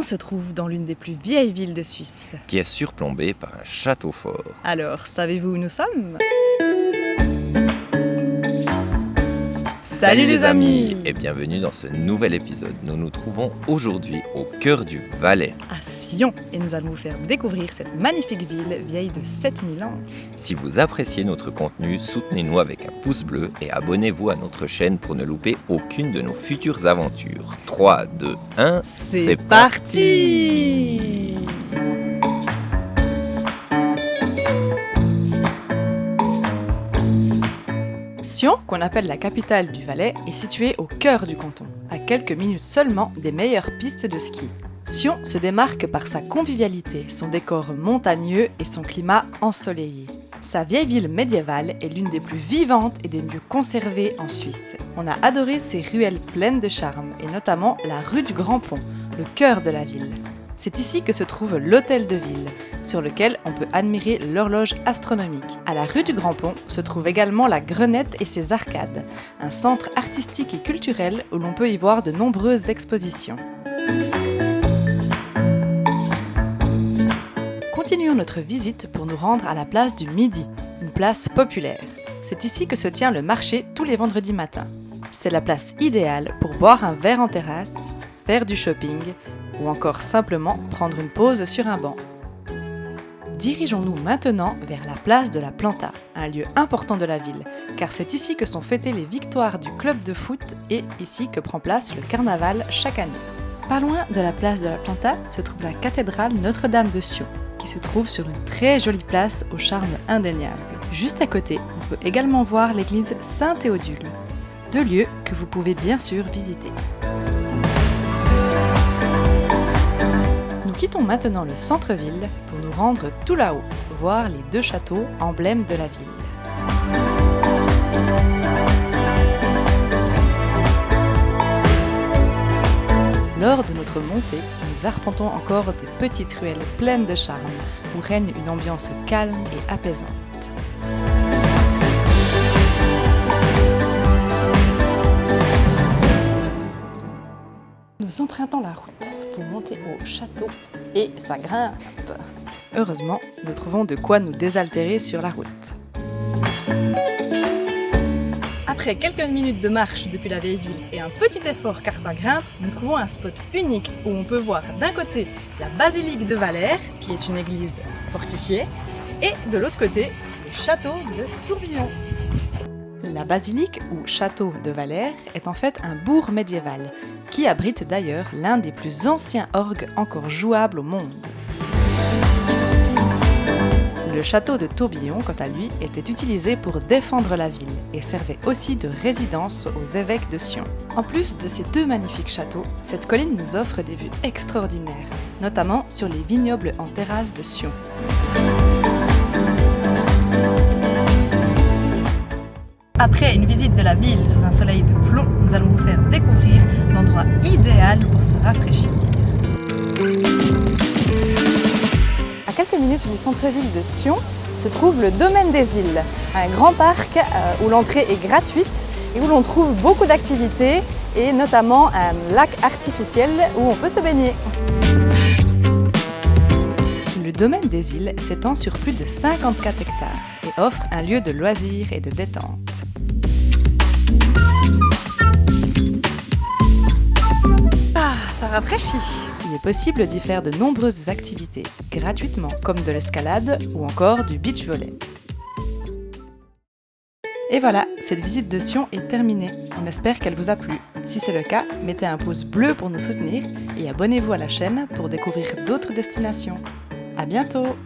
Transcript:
se trouve dans l'une des plus vieilles villes de Suisse, qui est surplombée par un château fort. Alors, savez-vous où nous sommes ? Salut les amis et bienvenue dans ce nouvel épisode. Nous nous trouvons aujourd'hui au cœur du Valais, à Sion, et nous allons vous faire découvrir cette magnifique ville vieille de 7000 ans. Si vous appréciez notre contenu, soutenez-nous avec un pouce bleu et abonnez-vous à notre chaîne pour ne louper aucune de nos futures aventures. 3, 2, 1, c'est parti! Sion, qu'on appelle la capitale du Valais, est située au cœur du canton, à quelques minutes seulement des meilleures pistes de ski. Sion se démarque par sa convivialité, son décor montagneux et son climat ensoleillé. Sa vieille ville médiévale est l'une des plus vivantes et des mieux conservées en Suisse. On a adoré ses ruelles pleines de charme, et notamment la rue du Grand Pont, le cœur de la ville. C'est ici que se trouve l'hôtel de ville, sur lequel on peut admirer l'horloge astronomique. À la rue du Grand Pont se trouve également la Grenette et ses arcades, un centre artistique et culturel où l'on peut y voir de nombreuses expositions. Continuons notre visite pour nous rendre à la place du Midi, une place populaire. C'est ici que se tient le marché tous les vendredis matins. C'est la place idéale pour boire un verre en terrasse, faire du shopping ou encore simplement prendre une pause sur un banc. Dirigeons-nous maintenant vers la place de la Planta, un lieu important de la ville, car c'est ici que sont fêtées les victoires du club de foot et ici que prend place le carnaval chaque année. Pas loin de la place de la Planta se trouve la cathédrale Notre-Dame de Sion, qui se trouve sur une très jolie place au charme indéniable. Juste à côté, on peut également voir l'église Saint-Théodule, deux lieux que vous pouvez bien sûr visiter. Nous quittons maintenant le centre-ville pour nous rendre tout là-haut, voir les deux châteaux, emblèmes de la ville. Lors de notre montée, nous arpentons encore des petites ruelles pleines de charme, où règne une ambiance calme et apaisante. Nous empruntons la route pour monter au château et ça grimpe. Heureusement, nous trouvons de quoi nous désaltérer sur la route. Après quelques minutes de marche depuis la vieille ville et un petit effort car ça grimpe, nous trouvons un spot unique où on peut voir d'un côté la basilique de Valère, qui est une église fortifiée, et de l'autre côté, le château de Tourbillon. La basilique ou château de Valère est en fait un bourg médiéval qui abrite d'ailleurs l'un des plus anciens orgues encore jouables au monde. Le château de Tourbillon, quant à lui, était utilisé pour défendre la ville et servait aussi de résidence aux évêques de Sion. En plus de ces deux magnifiques châteaux, cette colline nous offre des vues extraordinaires, notamment sur les vignobles en terrasse de Sion. Après une visite de la ville sous un soleil de plomb, nous allons vous faire découvrir l'endroit idéal pour se rafraîchir. À quelques minutes du centre-ville de Sion se trouve le Domaine des Îles, un grand parc où l'entrée est gratuite et où l'on trouve beaucoup d'activités et notamment un lac artificiel où on peut se baigner. Le Domaine des Îles s'étend sur plus de 54 hectares et offre un lieu de loisirs et de détente. Ah, ça rafraîchit! Il est possible d'y faire de nombreuses activités, gratuitement, comme de l'escalade ou encore du beach volley. Et voilà, cette visite de Sion est terminée. On espère qu'elle vous a plu. Si c'est le cas, mettez un pouce bleu pour nous soutenir et abonnez-vous à la chaîne pour découvrir d'autres destinations. À bientôt!